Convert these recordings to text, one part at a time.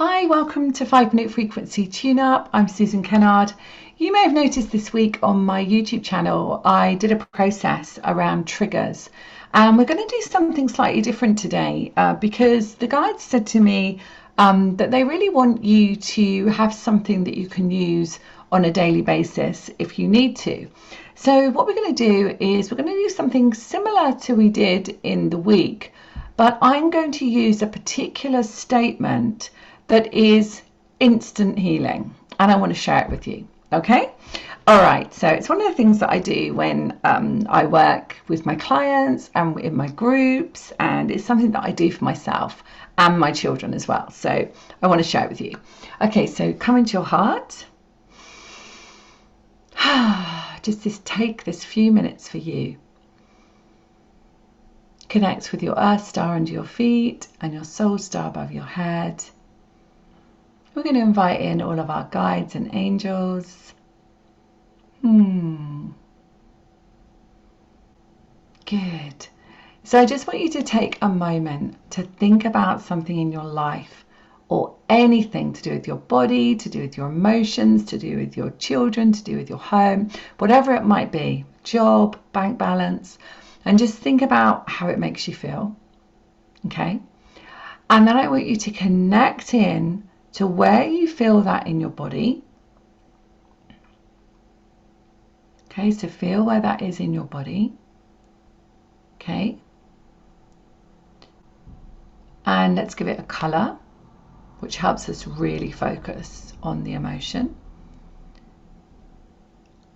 Hi, welcome to 5 Minute Frequency Tune-Up. I'm Susan Kennard. You may have noticed this week on my YouTube channel, I did a process around triggers. And we're going to do something slightly different today because the guides said to me that they really want you to have something that you can use on a daily basis if you need to. So what we're going to do is we're going to do something similar to we did in the week, but I'm going to use a particular statement that is instant healing, and I want to share it with you. Okay? All right, so it's one of the things that I do when I work with my clients and in my groups, and it's something that I do for myself and my children as well. So I want to share it with you. Okay, so come into your heart. Just take this few minutes for you. Connect with your earth star under your feet and your soul star above your head. We're going to invite in all of our guides and angels. Good. So I just want you to take a moment to think about something in your life or anything to do with your body, to do with your emotions, to do with your children, to do with your home, whatever it might be, job, bank balance, and just think about how it makes you feel. Okay? And then I want you to connect in to where you feel that in your body. Okay, so feel where that is in your body. Okay. And let's give it a colour, which helps us really focus on the emotion.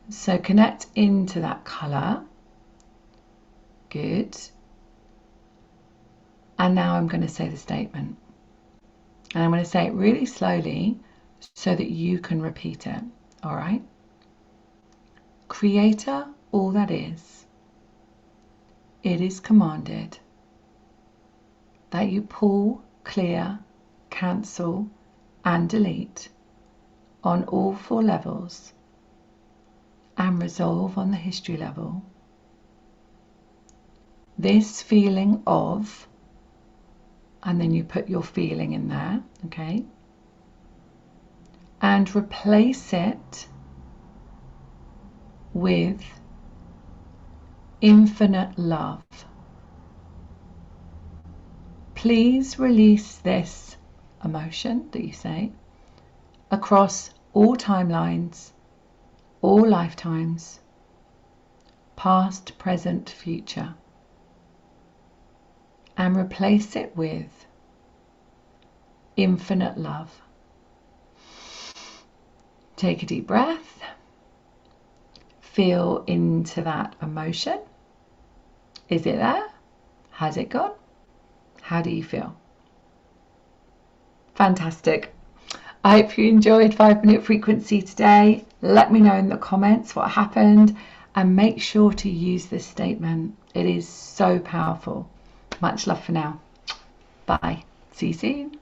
So connect into that colour. Good. And now I'm going to say the statement. And I'm going to say it really slowly so that you can repeat it. All right? Creator, all that is, it is commanded that you pull, clear, cancel, and delete on all 4 levels and resolve on the history level this feeling of, and then you put your feeling in there, okay? And replace it with infinite love. Please release this emotion that you say across all timelines, all lifetimes, past, present, future, and replace it with infinite love. Take a deep breath. Feel into that emotion. Is it there? Has it gone? How do you feel? Fantastic. I hope you enjoyed 5 Minute Frequency today. Let me know in the comments what happened and make sure to use this statement. It is so powerful. Much love for now. Bye. See you soon.